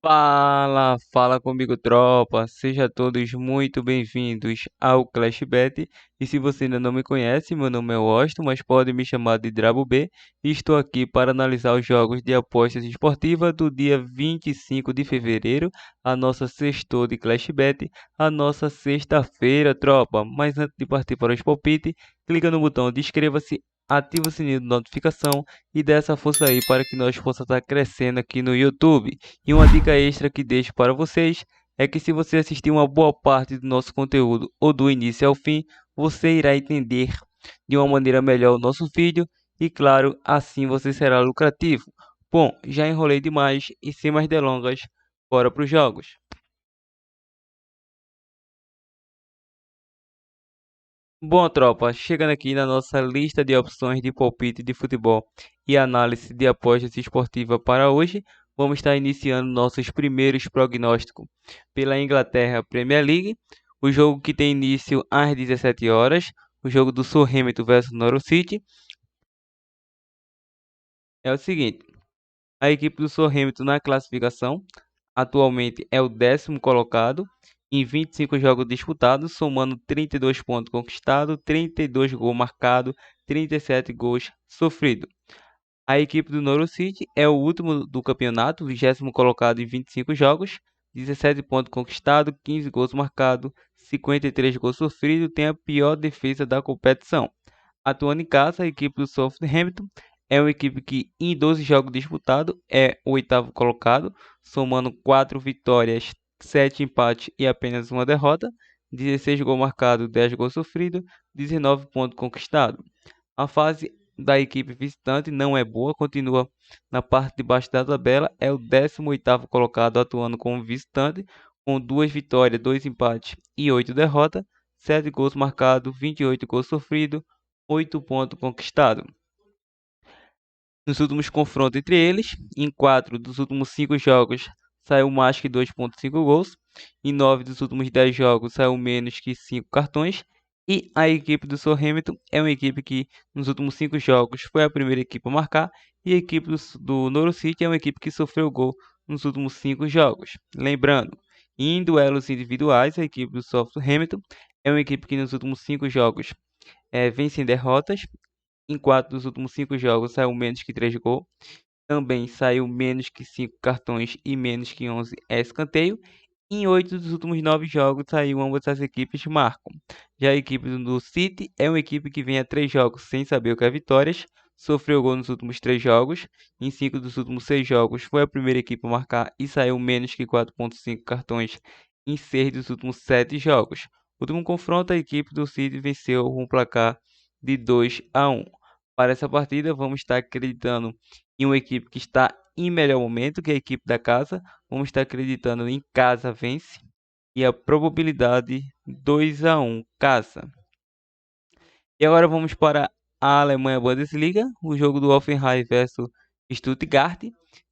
Fala comigo, tropa. Sejam todos muito bem-vindos ao Clash Bet. E se você ainda não me conhece, meu nome é Washington, mas pode me chamar de Drabo B. E estou aqui para analisar os jogos de apostas esportivas do dia 25 de fevereiro, a nossa sextou de Clash Bet, a nossa sexta-feira, tropa. Mas antes de partir para os palpites, clica no botão de inscreva-se, ativa o sininho de notificação e dê essa força aí para que nós possamos estar crescendo aqui no YouTube. E uma dica extra que deixo para vocês é que se você assistir uma boa parte do nosso conteúdo ou do início ao fim, você irá entender de uma maneira melhor o nosso vídeo e, claro, assim você será lucrativo. Bom, já enrolei demais e sem mais delongas, bora para os jogos. Bom, tropa, chegando aqui na nossa lista de opções de palpite de futebol e análise de apostas esportiva para hoje, vamos estar iniciando nossos primeiros prognósticos pela Inglaterra Premier League, o jogo que tem início às 17 horas, o jogo do Southampton versus Norwich City. É o seguinte, a equipe do Southampton na classificação atualmente é o 10º colocado em 25 jogos disputados, somando 32 pontos conquistados, 32 gols marcados, 37 gols sofridos. A equipe do Norwich City é o último do campeonato, 20º colocado em 25 jogos, 17 pontos conquistados, 15 gols marcados, 53 gols sofridos, tem a pior defesa da competição. Atuando em casa, a equipe do Southampton é uma equipe que em 12 jogos disputados é o 8º colocado, somando 4 vitórias, 7 empates e apenas uma derrota, 16 gols marcados, 10 gols sofridos, 19 pontos conquistados. A fase da equipe visitante não é boa, continua na parte de baixo da tabela, é o 18º colocado atuando como visitante, com 2 vitórias, 2 empates e 8 derrotas, 7 gols marcados, 28 gols sofridos, 8 pontos conquistados. Nos últimos confrontos entre eles, em 4 dos últimos 5 jogos saiu mais que 2,5 gols, em 9 dos últimos 10 jogos saiu menos que 5 cartões, e a equipe do Southampton é uma equipe que nos últimos 5 jogos foi a primeira equipe a marcar, e a equipe do Norwich City é uma equipe que sofreu gol nos últimos 5 jogos. Lembrando, em duelos individuais, a equipe do Southampton é uma equipe que nos últimos 5 jogos vem sem derrotas. Em 4 dos últimos 5 jogos saiu menos que 3 gols. Também saiu menos que 5 cartões e menos que 11 escanteio. Em 8 dos últimos 9 jogos saiu ambas as equipes marcam. Já a equipe do City é uma equipe que vem a 3 jogos sem saber o que é vitórias. Sofreu gol nos últimos 3 jogos. Em 5 dos últimos 6 jogos foi a primeira equipe a marcar e saiu menos que 4,5 cartões em 6 dos últimos 7 jogos. No último confronto, a equipe do City venceu com um placar de 2-1. Para essa partida, vamos estar acreditando em uma equipe que está em melhor momento, que é a equipe da casa. Vamos estar acreditando em casa vence e a probabilidade 2-1 casa. E agora vamos para a Alemanha Bundesliga, o jogo do Hoffenheim versus Stuttgart.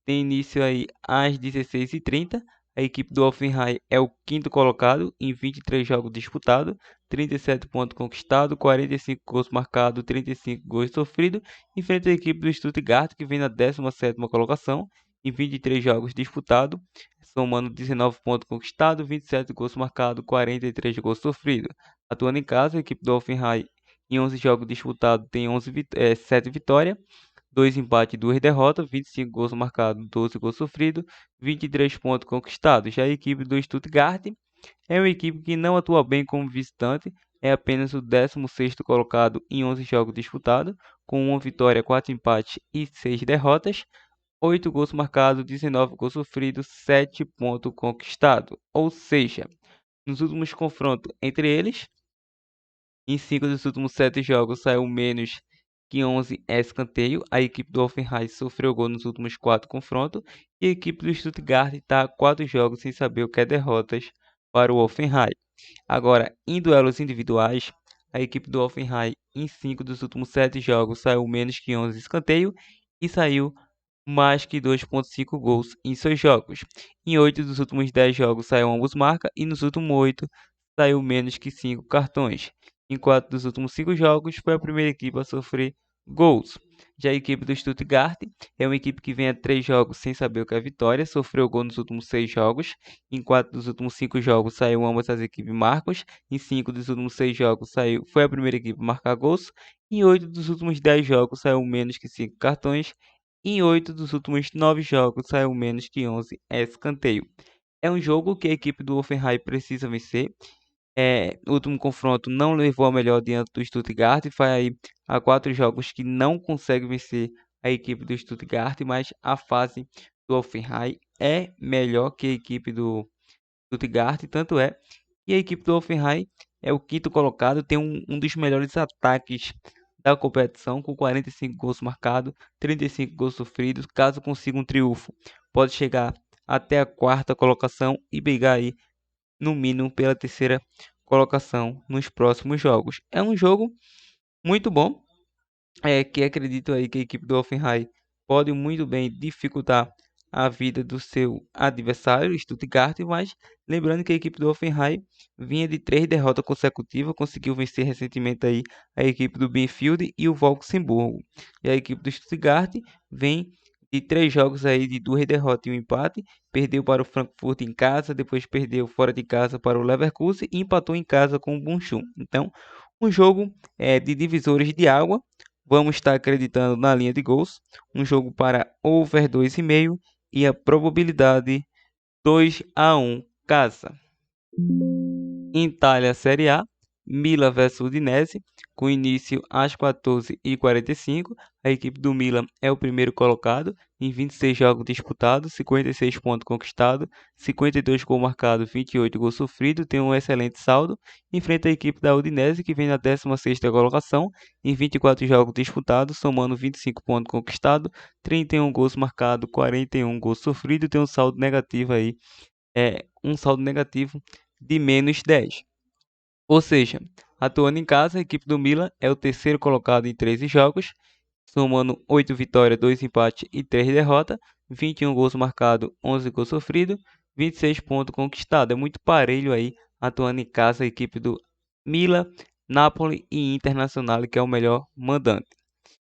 Tem início aí às 16h30. A equipe do Hoffenheim é o 5º colocado em 23 jogos disputados, 37 pontos conquistados, 45 gols marcados, 35 gols sofridos. Enfrenta a equipe do Stuttgart, que vem na 17ª colocação em 23 jogos disputados, somando 19 pontos conquistados, 27 gols marcados, 43 gols sofridos. Atuando em casa, a equipe do Hoffenheim em 11 jogos disputados tem 7 vitórias, 2 empates e 2 derrotas, 25 gols marcados, 12 gols sofridos, 23 pontos conquistados. Já a equipe do Stuttgart é uma equipe que não atua bem como visitante, é apenas o 16º colocado em 11 jogos disputados, com 1 vitória, 4 empates e 6 derrotas, 8 gols marcados, 19 gols sofridos, 7 pontos conquistados. Ou seja, nos últimos confrontos entre eles, em 5 dos últimos 7 jogos saiu menos que 11 escanteio. A equipe do Hoffenheim sofreu gol nos últimos 4 confrontos. E a equipe do Stuttgart está a 4 jogos sem saber o que é derrotas para o Hoffenheim. Agora, em duelos individuais, a equipe do Hoffenheim em 5 dos últimos 7 jogos saiu menos que 11 escanteio e saiu mais que 2,5 gols em seus jogos. Em 8 dos últimos 10 jogos saiu ambos marca e nos últimos 8 saiu menos que 5 cartões. Em 4 dos últimos 5 jogos foi a primeira equipe a sofrer gols. Já a equipe do Stuttgart é uma equipe que vem a 3 jogos sem saber o que é vitória, sofreu gol nos últimos 6 jogos, em 4 dos últimos 5 jogos saiu ambas as equipes marcas, em 5 dos últimos 6 jogos foi a primeira equipe a marcar gols, em 8 dos últimos 10 jogos saiu menos que 5 cartões, em 8 dos últimos 9 jogos saiu menos que 11 escanteio. É um jogo que a equipe do Hoffenheim precisa vencer. O último confronto não levou a melhor diante do Stuttgart, foi aí há 4 jogos que não consegue vencer a equipe do Stuttgart, mas a fase do Hoffenheim é melhor que a equipe do Stuttgart, tanto é que a equipe do Hoffenheim é o quinto colocado, tem um dos melhores ataques da competição, com 45 gols marcados, 35 gols sofridos. Caso consiga um triunfo, pode chegar até a quarta colocação e brigar aí no mínimo pela terceira colocação nos próximos jogos. É um jogo muito bom, que acredito aí que a equipe do Hoffenheim pode muito bem dificultar a vida do seu adversário, Stuttgart, mas lembrando que a equipe do Hoffenheim vinha de 3 derrotas consecutivas, conseguiu vencer recentemente aí a equipe do Bielefeld e o Wolfsburgo. E a equipe do Stuttgart vem de 3 jogos aí de 2 derrotas e um empate, perdeu para o Frankfurt em casa, depois perdeu fora de casa para o Leverkusen e empatou em casa com o Bochum. Então, um jogo de divisores de água. Vamos estar acreditando na linha de gols. Um jogo para over 2,5 e a probabilidade 2-1 casa. Em Itália, Série A, Milan vs Udinese, com início às 14h45. A equipe do Milan é o primeiro colocado, em 26 jogos disputados, 56 pontos conquistados, 52 gols marcados, 28 gols sofridos, tem um excelente saldo. Enfrenta a equipe da Udinese, que vem na 16ª colocação, em 24 jogos disputados, somando 25 pontos conquistados, 31 gols marcados, 41 gols sofridos, tem um saldo negativo aí, um saldo negativo de menos 10. Ou seja, atuando em casa, a equipe do Milan é o terceiro colocado em 13 jogos, somando 8 vitórias, 2 empates e 3 derrotas, 21 gols marcados, 11 gols sofridos, 26 pontos conquistados. É muito parelho aí, atuando em casa, a equipe do Milan, Napoli e Internacional, que é o melhor mandante.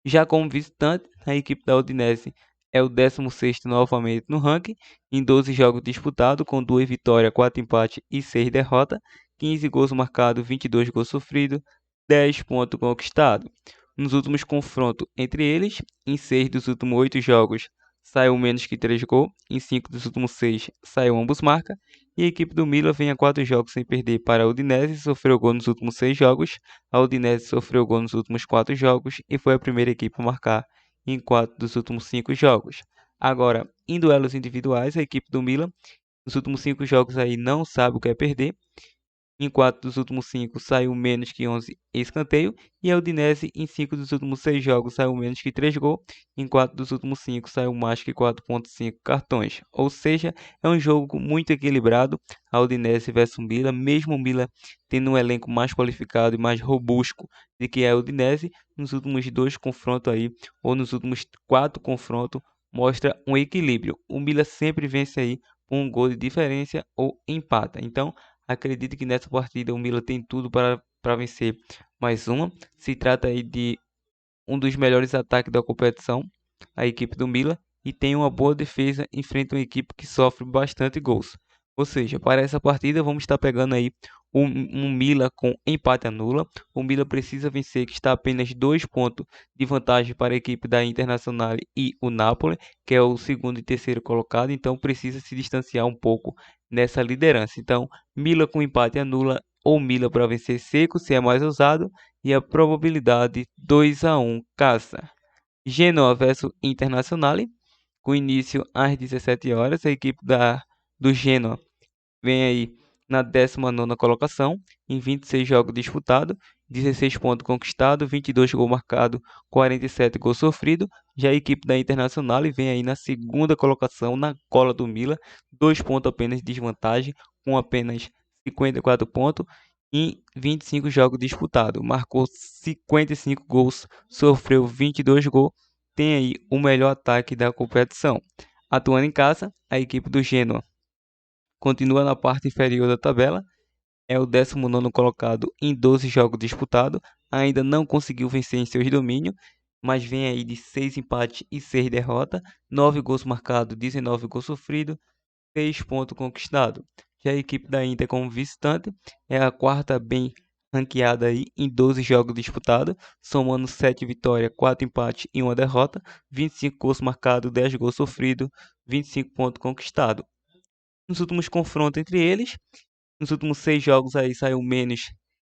Já como visitante, a equipe da Udinese é o 16º novamente no ranking, em 12 jogos disputados, com 2 vitórias, 4 empates e 6 derrotas, 15 gols marcados, 22 gols sofridos, 10 pontos conquistados. Nos últimos confrontos entre eles, em 6 dos últimos 8 jogos, saiu menos que 3 gols, em 5 dos últimos 6 saiu ambos marca, e a equipe do Milan vem a 4 jogos sem perder para a Udinese, sofreu gol nos últimos 6 jogos, a Udinese sofreu gol nos últimos 4 jogos e foi a primeira equipe a marcar em 4 dos últimos 5 jogos. Agora, em duelos individuais, a equipe do Milan, nos últimos 5 jogos aí, não sabe o que é perder. Em 4 dos últimos 5 saiu menos que 11 escanteio. E a Udinese, em 5 dos últimos 6 jogos, saiu menos que 3 gols. Em 4 dos últimos 5 saiu mais que 4,5 cartões. Ou seja, é um jogo muito equilibrado. A Udinese versus o Milan, mesmo o Milan tendo um elenco mais qualificado e mais robusto do que a Udinese, nos últimos 2 confrontos aí, ou nos últimos 4 confrontos, mostra um equilíbrio. O Milan sempre vence aí com um gol de diferença ou empata. Então, acredito que nessa partida o Milan tem tudo para vencer mais uma. Se trata aí de um dos melhores ataques da competição, a equipe do Milan, e tem uma boa defesa em frente a uma equipe que sofre bastante gols. Ou seja, para essa partida vamos estar pegando aí um Milan com empate a nula. O Milan precisa vencer, que está apenas 2 pontos de vantagem para a equipe da Internacional e o Napoli, que é o segundo e terceiro colocado, então precisa se distanciar um pouco nessa liderança. Então, Milan com empate a nula ou Milan para vencer seco, se é mais ousado, e a probabilidade 2-1 casa. Genoa versus Internacional, com início às 17 horas. A equipe do Genoa vem aí na 19ª colocação, em 26 jogos disputados, 16 pontos conquistados, 22 gols marcados, 47 gols sofridos. Já a equipe da Internacional vem aí na segunda colocação, na cola do Milan, 2 pontos apenas de desvantagem, com apenas 54 pontos em 25 jogos disputados. Marcou 55 gols, sofreu 22 gols, tem aí o melhor ataque da competição. Atuando em casa, a equipe do Genoa continua na parte inferior da tabela, é o 19º colocado em 12 jogos disputados, ainda não conseguiu vencer em seus domínios, mas vem aí de 6 empates e 6 derrotas, 9 gols marcados, 19 gols sofridos, 6 pontos conquistados. Já a equipe da Inter como visitante é a quarta bem ranqueada aí em 12 jogos disputados, somando 7 vitórias, 4 empates e 1 derrota, 25 gols marcados, 10 gols sofridos, 25 pontos conquistados. Nos últimos confrontos entre eles, nos últimos 6 jogos aí saiu menos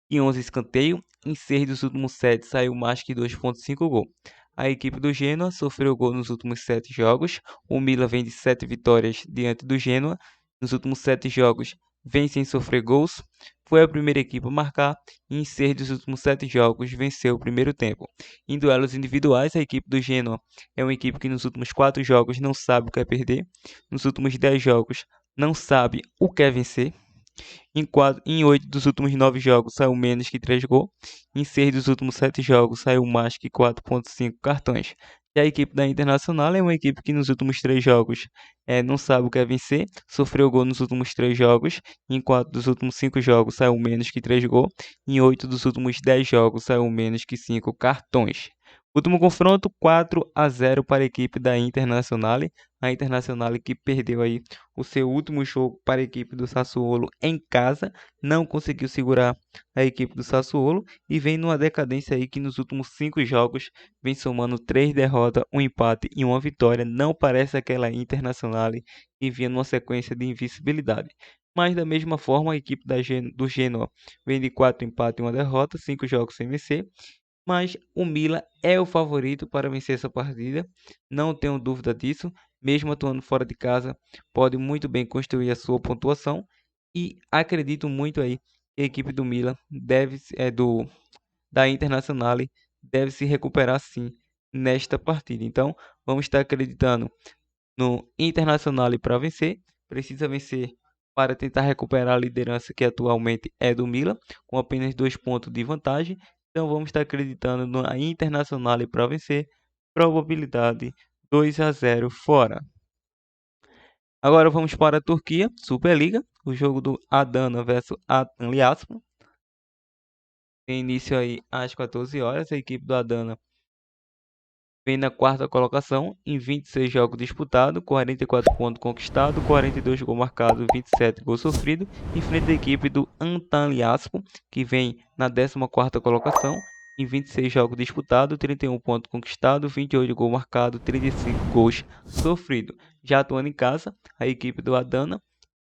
que 11 escanteios, em 6 dos últimos 7 saiu mais que 2,5 gol. A equipe do Genoa sofreu gol nos últimos 7 jogos. O Milan vem de 7 vitórias diante do Genoa. Nos últimos 7 jogos vem sem sofrer gols. Foi a primeira equipe a marcar e em 6 dos últimos 7 jogos venceu o primeiro tempo. Em duelos individuais, a equipe do Genoa é uma equipe que nos últimos 4 jogos não sabe o que é perder. Nos últimos 10 jogos não sabe o que é vencer. Em 8 dos últimos 9 jogos saiu menos que 3 gols. Em 6 dos últimos 7 jogos saiu mais que 4,5 cartões. E a equipe da Internacional é uma equipe que nos últimos 3 jogos não sabe o que é vencer. Sofreu gol nos últimos 3 jogos. Em 4 dos últimos 5 jogos saiu menos que 3 gols. Em 8 dos últimos 10 jogos saiu menos que 5 cartões. Último confronto, 4-0 para a equipe da Internacional. A Internacional que perdeu aí o seu último jogo para a equipe do Sassuolo em casa, não conseguiu segurar a equipe do Sassuolo e vem numa decadência aí que nos últimos 5 jogos vem somando 3 derrotas, um empate e uma vitória. Não parece aquela Internacional que vinha numa sequência de invencibilidade. Mas da mesma forma, a equipe do Genoa vem de 4 empates e uma derrota, 5 jogos sem vencer. Mas o Milan é o favorito para vencer essa partida, não tenho dúvida disso. Mesmo atuando fora de casa, pode muito bem construir a sua pontuação e acredito muito aí que a equipe do Milan da Internazionale deve se recuperar sim nesta partida. Então, vamos estar acreditando no Internazionale para vencer, precisa vencer para tentar recuperar a liderança que atualmente é do Milan, com apenas 2 pontos de vantagem. Então vamos estar acreditando na Internazionale para vencer, probabilidade 2-0 fora. Agora vamos para a Turquia, Superliga, o jogo do Adana versus Antalyaspor. Tem início aí às 14 horas, a equipe do Adana vem na quarta colocação em 26 jogos disputados, 44 pontos conquistados, 42 gols marcados, 27 gols sofridos, em frente à equipe do Antalyaspor, que vem na 14ª colocação em 26 jogos disputados, 31 pontos conquistados, 28 gols marcados, 35 gols sofridos. Já atuando em casa, a equipe do Adana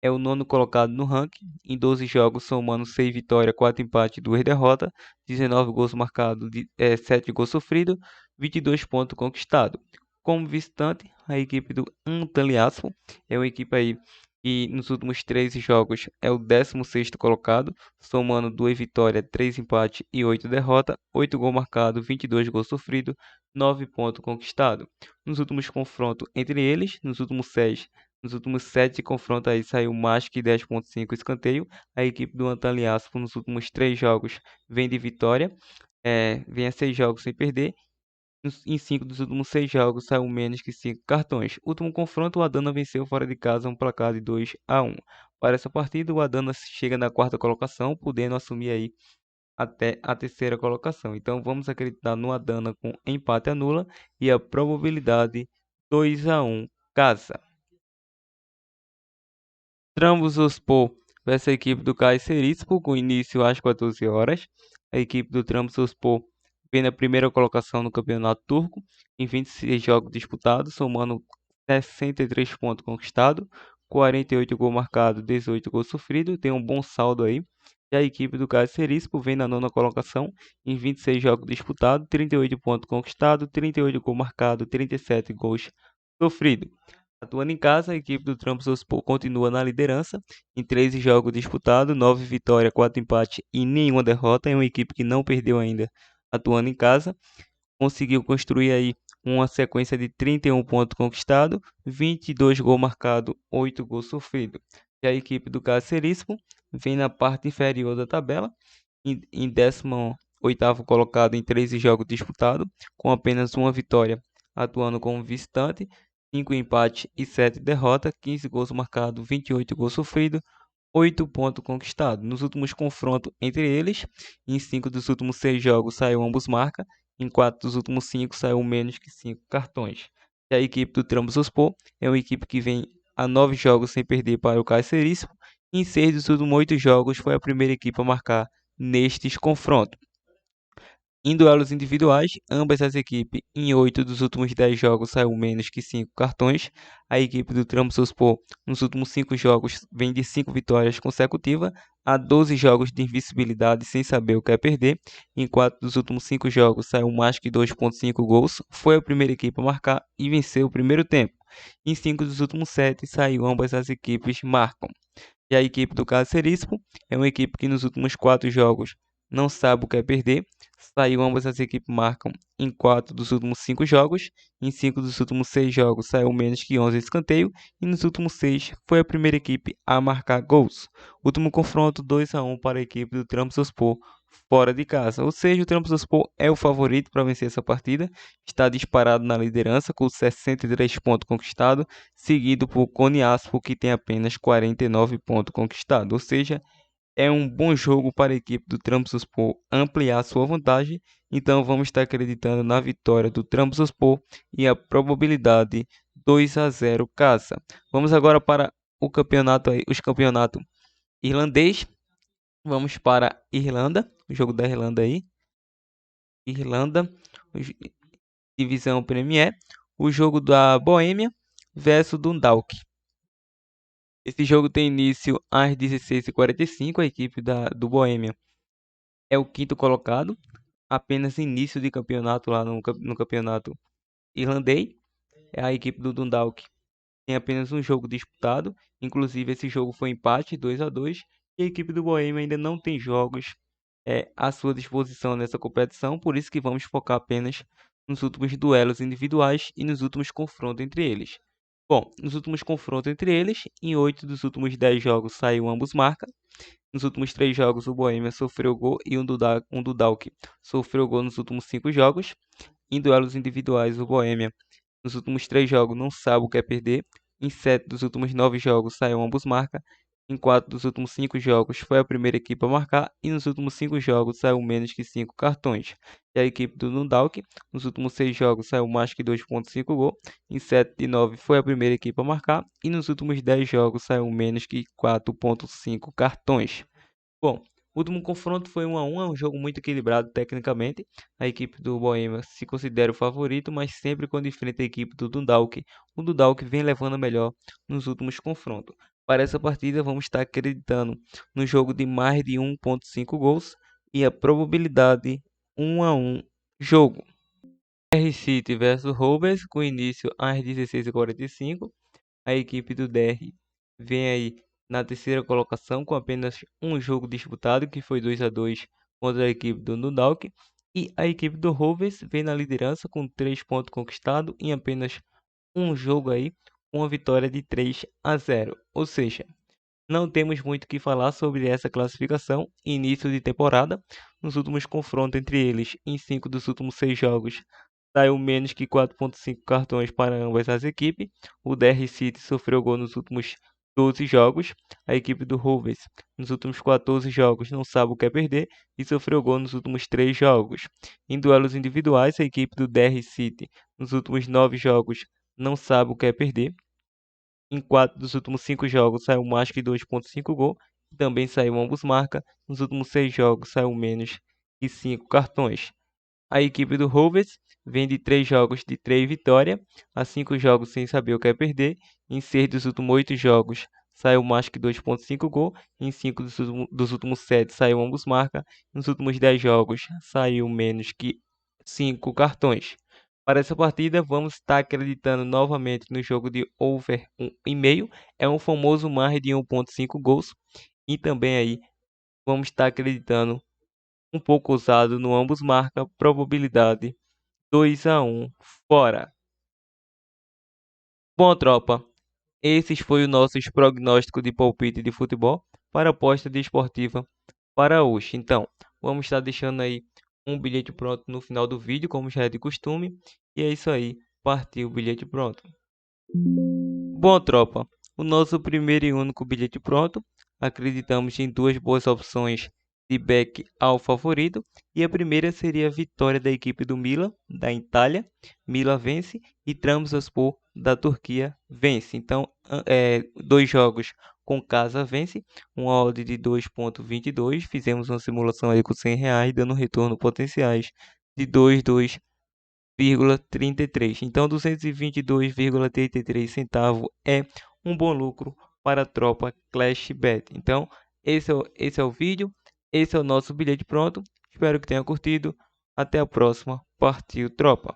é o nono colocado no ranking, em 12 jogos somando 6 vitórias, 4 empates e 2 derrotas, 19 gols marcados, 7 gols sofridos, 22 pontos conquistados. Como visitante, a equipe do Antalyaspor é uma equipe aí que nos últimos 13 jogos é o 16º colocado, somando 2 vitórias, 3 empates e 8 derrotas, 8 gols marcados, 22 gols sofridos, 9 pontos conquistados. Nos últimos confrontos entre eles, nos últimos 7 confrontos aí saiu mais que 10,5 escanteio. A equipe do Antalyaspor nos últimos 3 jogos vem de vitória, vem a 6 jogos sem perder. Em 5 dos últimos 6 jogos saiu menos que 5 cartões. Último confronto, o Adana venceu fora de casa um placar de 2-1. Para essa partida, o Adana chega na quarta colocação, podendo assumir aí até a terceira colocação. Então vamos acreditar no Adana com empate anula e a probabilidade 2-1 casa. Trabzonspor versus a equipe do Kayserispor, com início às 14 horas. A equipe do Trabzonspor vem na primeira colocação no campeonato turco, em 26 jogos disputados, somando 63 pontos conquistados, 48 gols marcados, 18 gols sofridos, tem um bom saldo aí. E a equipe do Kayserispor vem na nona colocação, em 26 jogos disputados, 38 pontos conquistados, 38 gols marcados, 37 gols sofridos. Atuando em casa, a equipe do Trabzonspor continua na liderança, em 13 jogos disputados, 9 vitórias, 4 empates e nenhuma derrota. É uma equipe que não perdeu ainda atuando em casa. Conseguiu construir aí uma sequência de 31 pontos conquistados, 22 gols marcados, 8 gols sofridos. E a equipe do Kayserispor vem na parte inferior da tabela, em 18º colocado em 13 jogos disputados, com apenas uma vitória, atuando como visitante, 5 empates e 7 derrotas, 15 gols marcados, 28 gols sofridos, 8 pontos conquistados. Nos últimos confrontos entre eles, em 5 dos últimos 6 jogos saiu ambos marca, Em 4 dos últimos 5 saiu menos que 5 cartões. E a equipe do Trabzonspor é uma equipe que vem a 9 jogos sem perder para o Kayserispor. Em 6 dos últimos 8 jogos foi a primeira equipe a marcar nestes confrontos. Em duelos individuais, ambas as equipes em 8 dos últimos 10 jogos saiu menos que 5 cartões. A equipe do Trabzonspor nos últimos 5 jogos vem de 5 vitórias consecutivas a 12 jogos de invencibilidade sem saber o que é perder. Em 4 dos últimos 5 jogos saiu mais que 2,5 gols. Foi a primeira equipe a marcar e venceu o primeiro tempo. Em 5 dos últimos 7 saiu ambas as equipes marcam. E a equipe do Kayserispor é uma equipe que nos últimos 4 jogos não sabe o que é perder. Saiu ambas as equipes marcam em 4 dos últimos 5 jogos. Em 5 dos últimos 6 jogos saiu menos que 11 escanteio. E nos últimos 6 foi a primeira equipe a marcar gols. Último confronto 2-1 para a equipe do Trabzonspor fora de casa. Ou seja, o Trabzonspor é o favorito para vencer essa partida. Está disparado na liderança com 63 pontos conquistados, seguido por Konyaspor, que tem apenas 49 pontos conquistados. Ou seja, é um bom jogo para a equipe do Trabzonspor ampliar sua vantagem. Então vamos estar acreditando na vitória do Trabzonspor e a probabilidade 2-0 casa. Vamos agora para o campeonato aí, os campeonatos irlandês. Vamos para Irlanda, o jogo da Irlanda aí. Irlanda, divisão Premier, o jogo da Boêmia versus Dundalk. Esse jogo tem início às 16h45. A equipe do Boêmia é o quinto colocado, apenas início de campeonato lá no campeonato irlandês. A equipe do Dundalk tem apenas um jogo disputado, inclusive esse jogo foi empate 2-2. E a equipe do Boêmia ainda não tem jogos à sua disposição nessa competição, por isso que vamos focar apenas nos últimos duelos individuais e nos últimos confrontos entre eles. Bom, nos últimos confrontos entre eles, em 8 dos últimos 10 jogos saiu ambos marcas. Nos últimos 3 jogos o Boêmia sofreu gol e um Dundalk sofreu gol nos últimos 5 jogos. Em duelos individuais o Boêmia nos últimos 3 jogos não sabe o que é perder. Em 7 dos últimos 9 jogos saiu ambos marcas. Em 4 dos últimos 5 jogos foi a primeira equipe a marcar e nos últimos 5 jogos saiu menos que 5 cartões. E a equipe do Dundalk nos últimos 6 jogos saiu mais que 2,5 gol. Em 7 de 9 foi a primeira equipe a marcar e nos últimos 10 jogos saiu menos que 4,5 cartões. Bom, o último confronto foi 1-1, é um jogo muito equilibrado tecnicamente. A equipe do Boêmia se considera o favorito, mas sempre quando enfrenta a equipe do Dundalk, o Dundalk vem levando a melhor nos últimos confrontos. Para essa partida, vamos estar acreditando no jogo de mais de 1,5 gols e a probabilidade 1-1 jogo. DR-City versus Rovers, com início às 16h45. A equipe do DR vem aí na terceira colocação com apenas um jogo disputado, que foi 2-2 contra a equipe do Dundalk. E a equipe do Rovers vem na liderança com 3 pontos conquistados em apenas um jogo aí, uma vitória de 3-0. Ou seja, não temos muito o que falar sobre essa classificação. Início de temporada, nos últimos confrontos entre eles, em 5 dos últimos 6 jogos, saiu menos que 4,5 cartões para ambas as equipes. O DR City sofreu gol nos últimos 12 jogos. A equipe do Rovers, nos últimos 14 jogos, não sabe o que é perder e sofreu gol nos últimos 3 jogos. Em duelos individuais, a equipe do DR City, nos últimos 9 jogos, não sabe o que é perder. Em 4 dos últimos 5 jogos saiu mais que 2,5 gol. E também saiu ambos marca. Nos últimos 6 jogos saiu menos que 5 cartões. A equipe do Rovers vem de 3 jogos de 3 vitórias, a 5 jogos sem saber o que é perder. Em 6 dos últimos 8 jogos saiu mais que 2,5 gol. Em 5 dos últimos 7 saiu ambos marca. Nos últimos 10 jogos saiu menos que 5 cartões. Para essa partida, vamos estar acreditando novamente no jogo de over 1,5. É um famoso mais de 1,5 gols. E também aí vamos estar acreditando um pouco ousado no ambos marca, probabilidade 2-1 fora. Bom, tropa, esses foi o nossos prognóstico de palpite de futebol para aposta desportiva para hoje. Então, vamos estar deixando aí um bilhete pronto no final do vídeo, como já é de costume. E é isso aí, partiu o bilhete pronto. Bom, tropa, o nosso primeiro e único bilhete pronto. Acreditamos em duas boas opções de back ao favorito. E a primeira seria a vitória da equipe do Milan, da Itália. Milan vence e Trabzonspor da Turquia vence. Então, 2 jogos com casa vence, uma odd de 2,22. Fizemos uma simulação aí com R$ 100, dando retorno potenciais de 22,33. Então, 222,33 centavos é um bom lucro para a tropa ClashBet. Então, esse é o vídeo, esse é o nosso bilhete pronto. Espero que tenha curtido. Até a próxima. Partiu, tropa!